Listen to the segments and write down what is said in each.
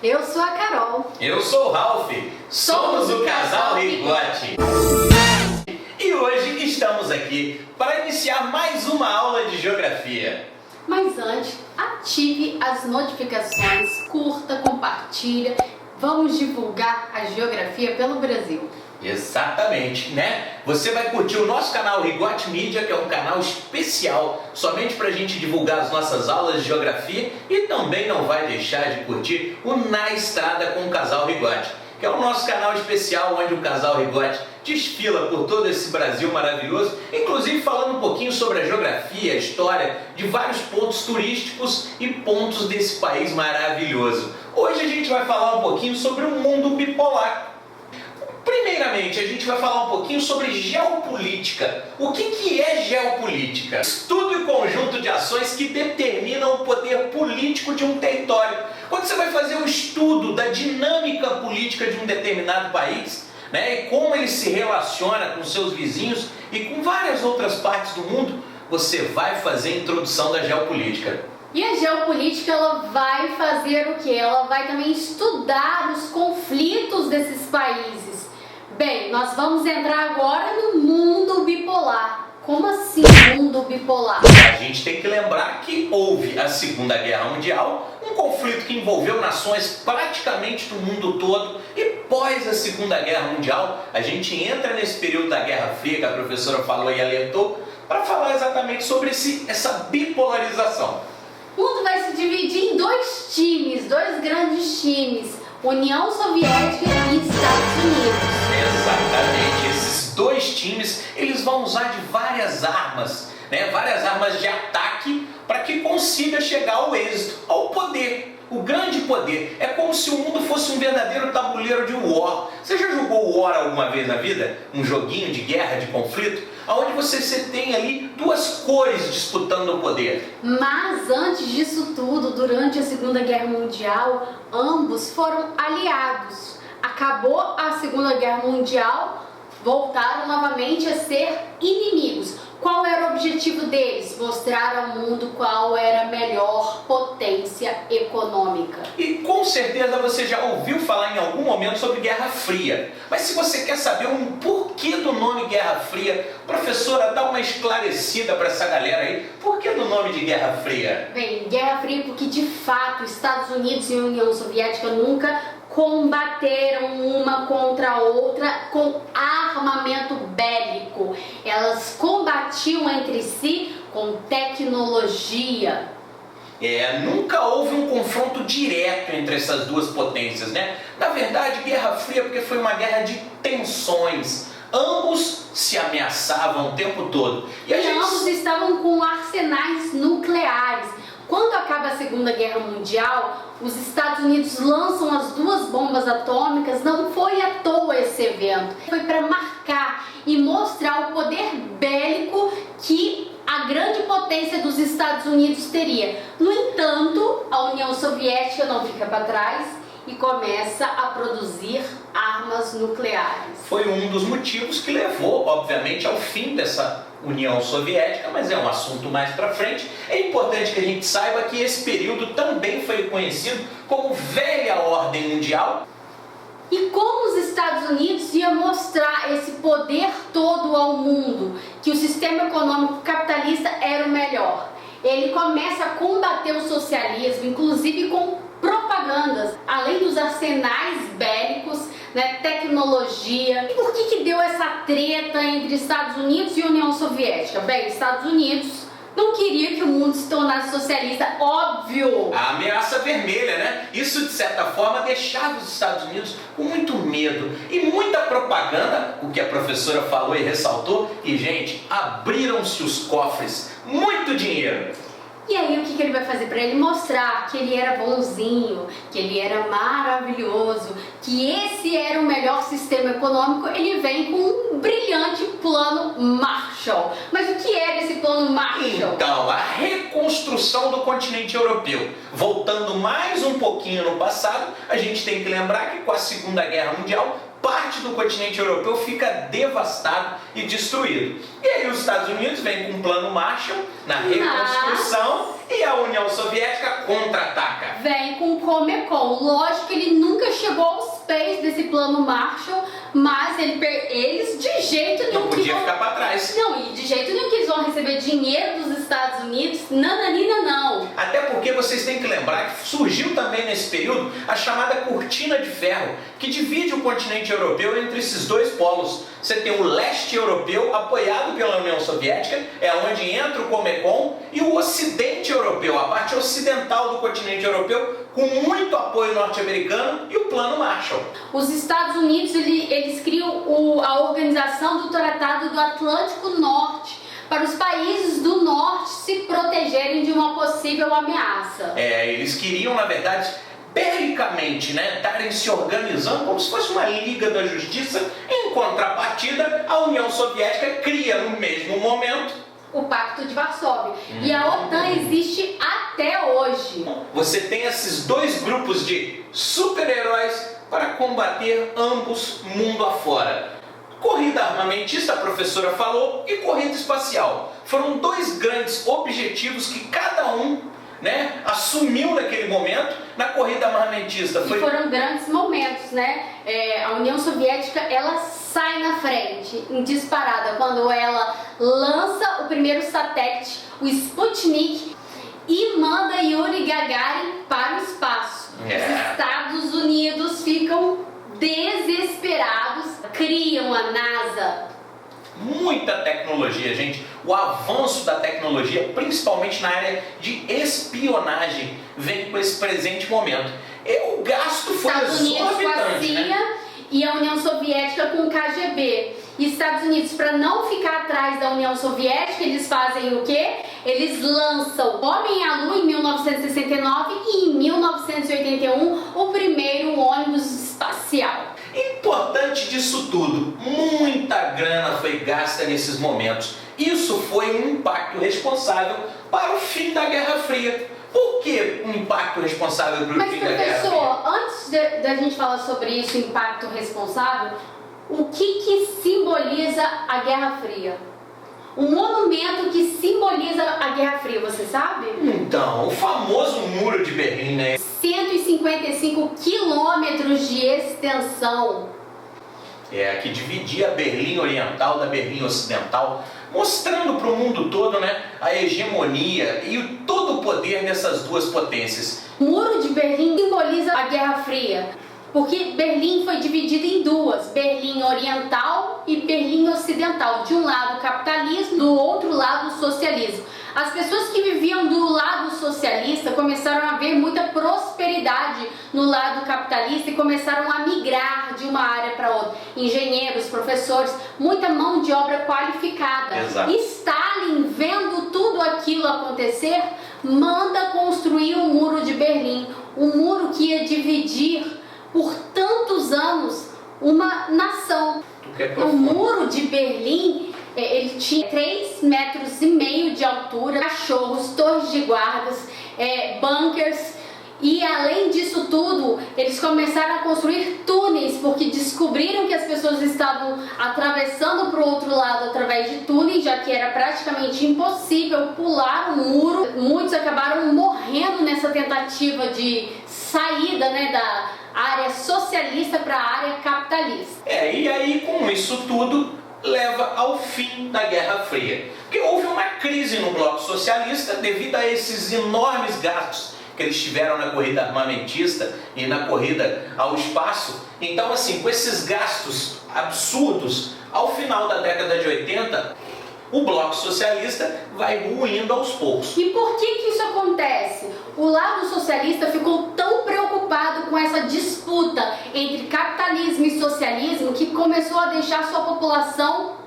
Eu sou a Carol. Eu sou o Ralph. Somos o Casal Rigotti. E hoje estamos aqui para iniciar mais uma aula de geografia. Mas antes, ative as notificações, curta, compartilha. Vamos divulgar a geografia pelo Brasil. Exatamente, né? Você vai curtir o nosso canal Rigotti Media, que é um canal especial somente para a gente divulgar as nossas aulas de geografia, e também não vai deixar de curtir o Na Estrada com o Casal Rigotti, que é o nosso canal especial onde o Casal Rigotti desfila por todo esse Brasil maravilhoso, inclusive falando um pouquinho sobre a geografia, a história de vários pontos turísticos e pontos desse país maravilhoso. Hoje a gente vai falar um pouquinho sobre o mundo bipolar. Primeiramente, a gente vai falar um pouquinho sobre geopolítica. O que é geopolítica? Estudo e conjunto de ações que determinam o poder político de um território. Quando você vai fazer um estudo da dinâmica política de um determinado país, né, e como ele se relaciona com seus vizinhos e com várias outras partes do mundo, você vai fazer a introdução da geopolítica. E a geopolítica, ela vai fazer o quê? Ela vai também estudar os conflitos desses países. Bem, nós vamos entrar agora no mundo bipolar. Como assim mundo bipolar? A gente tem que lembrar que houve a Segunda Guerra Mundial, um conflito que envolveu nações praticamente do mundo todo, e pós a Segunda Guerra Mundial, a gente entra nesse período da Guerra Fria que a professora falou e alertou, para falar exatamente sobre essa bipolarização. O mundo vai se dividir em dois times, dois grandes times, União Soviética e Estados Unidos. Exatamente, esses dois times, eles vão usar de várias armas, né? Várias armas de ataque para que consiga chegar ao êxito, ao poder. O grande poder. É como se o mundo fosse um verdadeiro tabuleiro de War. Você já jogou War alguma vez na vida? Um joguinho de guerra, de conflito? Onde você tem ali duas cores disputando o poder. Mas antes disso tudo, durante a Segunda Guerra Mundial, ambos foram aliados. Acabou a Segunda Guerra Mundial, voltaram novamente a ser inimigos. Qual era o objetivo deles? Mostrar ao mundo qual era a melhor potência econômica. E com certeza você já ouviu falar em algum momento sobre Guerra Fria. Mas se você quer saber um porquê do nome Guerra Fria, professora, dá uma esclarecida para essa galera aí. Por que do nome de Guerra Fria? Bem, Guerra Fria porque de fato Estados Unidos e a União Soviética nunca combateram uma contra a outra com armamento bélico. Elas combatiam entre si com tecnologia. Nunca houve um confronto direto entre essas duas potências, né? Na verdade, Guerra Fria porque foi uma guerra de tensões. Ambos se ameaçavam o tempo todo. E ambos estavam com arsenais nucleares. Quando acaba a Segunda Guerra Mundial, os Estados Unidos lançam as duas bombas atômicas. Não foi à toa esse evento. Foi para marcar e mostrar o poder bélico que a grande potência dos Estados Unidos teria. No entanto, a União Soviética não fica para trás e começa a produzir armas nucleares. Foi um dos motivos que levou, obviamente, ao fim dessa União Soviética, mas é um assunto mais para frente. É importante que a gente saiba que esse período também foi conhecido como Velha Ordem Mundial. E como os Estados Unidos iam mostrar esse poder todo ao mundo, que o sistema econômico capitalista era o melhor? Ele começa a combater o socialismo, inclusive com propagandas, além dos arsenais bélicos, né, tecnologia. E por que deu essa treta entre Estados Unidos e União Soviética? Bem, Estados Unidos não queria que o mundo se tornasse socialista, óbvio. A ameaça vermelha, né? Isso, de certa forma, deixava os Estados Unidos com muito medo e muita propaganda, o que a professora falou e ressaltou, e, gente, abriram-se os cofres, muito dinheiro. E aí o que ele vai fazer para ele mostrar que ele era bonzinho, que ele era maravilhoso, que esse era o melhor sistema econômico? Ele vem com um brilhante plano Marshall. Mas o que era esse plano Marshall? Então, a reconstrução do continente europeu. Voltando mais um pouquinho no passado, a gente tem que lembrar que com a Segunda Guerra Mundial parte do continente europeu fica devastado e destruído. E aí os Estados Unidos vêm com um plano Marshall na reconstrução e a União Soviética contra-ataca. Vem com o Comecon. Lógico que ele nunca chegou aos pés desse plano Marshall, mas eles de jeito nenhum não podia ficar para trás. Não, e de jeito nenhum que eles vão receber dinheiro dos Estados Unidos, nananina não. Até porque vocês têm que lembrar que surgiu também nesse período a chamada cortina de ferro, que divide o continente europeu entre esses dois polos. Você tem o leste europeu apoiado pela União Soviética, é onde entra o Comecon, e o ocidente europeu, a parte ocidental do continente europeu, com muito apoio norte-americano e o plano Marshall. Os Estados Unidos eles criam a Organização do Tratado do Atlântico Norte, para os países do norte se protegerem de uma possível ameaça. Eles queriam, na verdade, belicamente, estarem se organizando como se fosse uma Liga da Justiça. Em contrapartida, a União Soviética cria no mesmo momento o Pacto de Varsóvia. E a OTAN existe até hoje. Você tem esses dois grupos de super-heróis para combater ambos mundo afora. Corrida armamentista, a professora falou, e corrida espacial. Foram dois grandes objetivos que cada um assumiu naquele momento. Na corrida armamentista e foram grandes momentos, a União Soviética, ela sai na frente, em disparada, quando ela lança o primeiro satélite, o Sputnik, e manda Yuri Gagarin para o espaço. Os Estados Unidos ficam desesperados, criam a NASA. Muita tecnologia, gente. O avanço da tecnologia, principalmente na área de espionagem, vem com esse presente momento. E o gasto foi exorbitante. Estados Unidos com a CIA e a União Soviética com o KGB. E Estados Unidos, para não ficar atrás da União Soviética, eles fazem o quê? Eles lançam Homem à Lua em 1969 e em 1981 o primeiro ônibus espacial. Importante disso tudo, muita grana foi gasta nesses momentos. Isso foi um impacto responsável para o fim da Guerra Fria. Por que um impacto responsável para o fim da Guerra Fria? Mas, professor, antes da gente falar sobre isso, impacto responsável, o que simboliza a Guerra Fria? Um monumento que simboliza a Guerra Fria, você sabe? Então, o famoso Muro de Berlim, 155 quilômetros de extensão. Que dividia a Berlim Oriental da Berlim Ocidental, mostrando para o mundo todo a hegemonia e todo o poder dessas duas potências. O Muro de Berlim simboliza a Guerra Fria, porque Berlim foi dividida em duas, Berlim Oriental e Berlim Ocidental. De um lado capitalismo, do outro lado socialismo. As pessoas que viviam do lado socialista começaram a ver muita prosperidade no lado capitalista e começaram a migrar de uma área para outra. Engenheiros, professores, muita mão de obra qualificada. Exato. E Stalin, vendo tudo aquilo acontecer, manda construir o Muro de Berlim. Um muro que ia dividir por tantos anos uma nação. O Muro de Berlim, ele tinha 3,5 metros de altura, cachorros, torres de guardas, bunkers, e além disso tudo, eles começaram a construir túneis, porque descobriram que as pessoas estavam atravessando para o outro lado através de túneis, já que era praticamente impossível pular o muro. Muitos acabaram morrendo nessa tentativa de saída da área socialista para a área capitalista. E aí com isso tudo leva ao fim da Guerra Fria. Porque houve uma crise no bloco socialista devido a esses enormes gastos que eles tiveram na corrida armamentista e na corrida ao espaço. Então, assim, com esses gastos absurdos, ao final da década de 80, o bloco socialista vai ruindo aos poucos. E por que isso acontece? O lado socialista ficou tão preocupado com essa disputa entre capitalismo e socialismo que começou a deixar sua população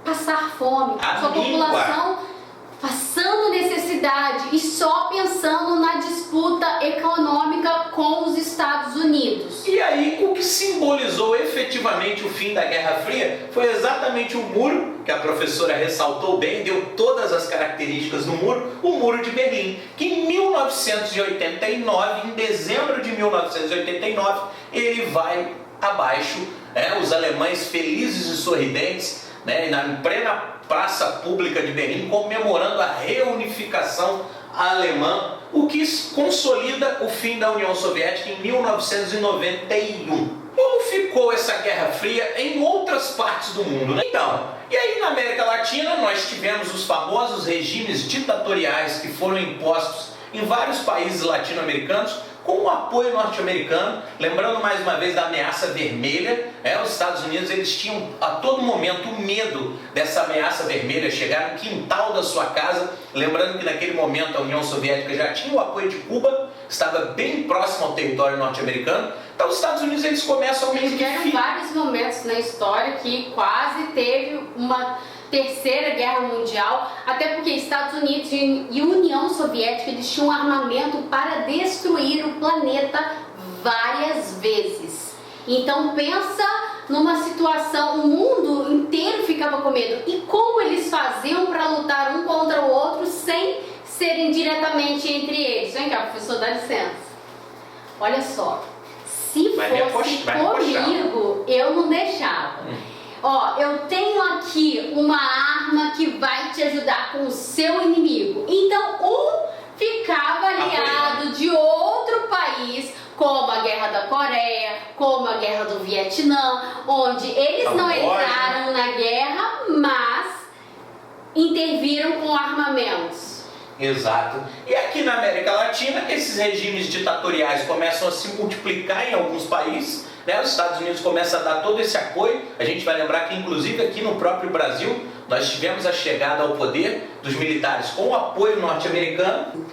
passar fome, sua população passando necessidade e só pensando na disputa econômica com os Estados Unidos. E aí, o que simbolizou efetivamente o fim da Guerra Fria foi exatamente o muro, que a professora ressaltou bem, deu todas as características do muro, o Muro de Berlim, que em 1989, em dezembro de 1989, ele vai abaixo, os alemães felizes e sorridentes, em plena praça pública de Berlim, comemorando a reunificação alemã, o que consolida o fim da União Soviética em 1991. Como ficou essa Guerra Fria em outras partes do mundo, né? Então, e aí na América Latina nós tivemos os famosos regimes ditatoriais que foram impostos em vários países latino-americanos com o apoio norte-americano, lembrando mais uma vez da ameaça vermelha, os Estados Unidos eles tinham a todo momento medo dessa ameaça vermelha chegar no quintal da sua casa, lembrando que naquele momento a União Soviética já tinha o apoio de Cuba, estava bem próximo ao território norte-americano, então os Estados Unidos eles começam a meio que... Tiveram vários momentos na história que quase teve uma Terceira Guerra Mundial, até porque Estados Unidos e União Soviética eles tinham armamento para destruir o planeta várias vezes. Então pensa numa situação, o mundo inteiro ficava com medo. E como eles faziam para lutar um contra o outro sem serem diretamente entre eles? Vem cá, professor, dá licença. Olha só, se fosse comigo, eu não deixava. Eu tenho aqui uma arma que vai te ajudar com o seu inimigo. Então, um ficava aliado de outro país, como a Guerra da Coreia, como a Guerra do Vietnã, onde eles não entraram na guerra, mas interviram com armamentos. Exato. E aqui na América Latina, esses regimes ditatoriais começam a se multiplicar em alguns países. Os Estados Unidos começam a dar todo esse apoio. A gente vai lembrar que, inclusive, aqui no próprio Brasil, nós tivemos a chegada ao poder dos militares com o apoio norte-americano.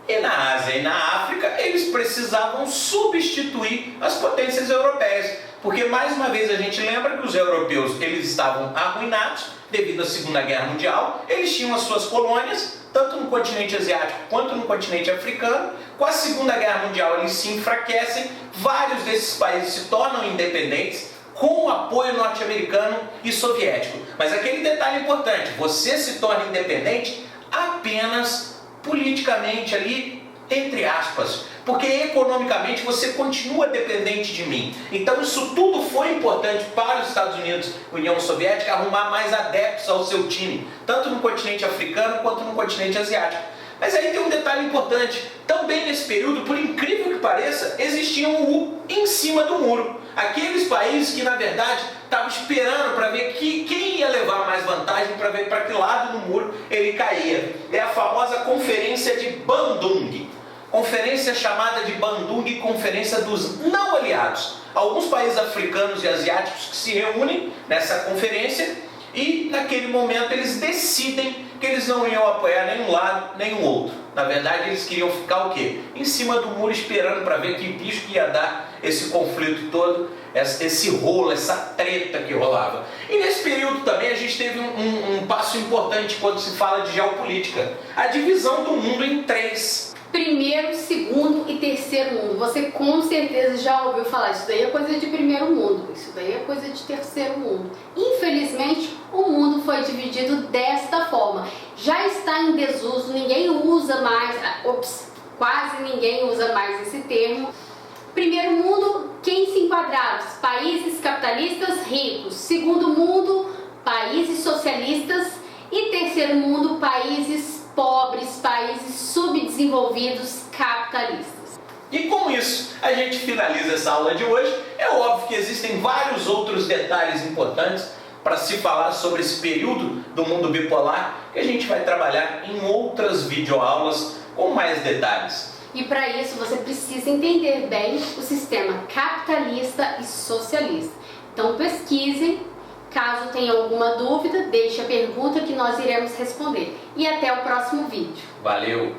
E na Ásia e na África, eles precisavam substituir as potências europeias. Porque, mais uma vez, a gente lembra que os europeus eles estavam arruinados devido à Segunda Guerra Mundial. Eles tinham as suas colônias, tanto no continente asiático quanto no continente africano. Com a Segunda Guerra Mundial eles se enfraquecem, vários desses países se tornam independentes com o apoio norte-americano e soviético. Mas aquele detalhe importante, você se torna independente apenas politicamente ali, entre aspas, porque economicamente você continua dependente de mim. Então isso tudo foi importante para os Estados Unidos e União Soviética arrumar mais adeptos ao seu time, tanto no continente africano quanto no continente asiático. Mas aí tem um detalhe importante, também nesse período, por incrível que pareça, existia um em cima do muro. Aqueles países que na verdade estavam esperando para ver quem ia levar mais vantagem, para ver para que lado do muro ele caía. É a famosa Conferência de Bandung. Conferência chamada de Bandung, Conferência dos Não Aliados. Alguns países africanos e asiáticos que se reúnem nessa conferência e naquele momento eles decidem que eles não iam apoiar nenhum lado, nenhum outro. Na verdade eles queriam ficar o quê? Em cima do muro esperando para ver que bicho que ia dar esse conflito todo, esse rolo, essa treta que rolava. E nesse período também a gente teve um passo importante quando se fala de geopolítica. A divisão do mundo em três. Primeiro, segundo e terceiro mundo. Você com certeza já ouviu falar, isso daí é coisa de primeiro mundo, isso daí é coisa de terceiro mundo. Infelizmente, o mundo foi dividido desta forma. Já está em desuso, ninguém usa mais, quase ninguém usa mais esse termo. Primeiro mundo, quem se enquadrava? Os países capitalistas ricos. Segundo mundo, países socialistas. E terceiro mundo, países pobres, países subdesenvolvidos, capitalistas. E com isso, a gente finaliza essa aula de hoje. É óbvio que existem vários outros detalhes importantes para se falar sobre esse período do mundo bipolar, que a gente vai trabalhar em outras videoaulas com mais detalhes. E para isso você precisa entender bem o sistema capitalista e socialista. Então pesquisem. Caso tenha alguma dúvida, deixe a pergunta que nós iremos responder. E até o próximo vídeo. Valeu!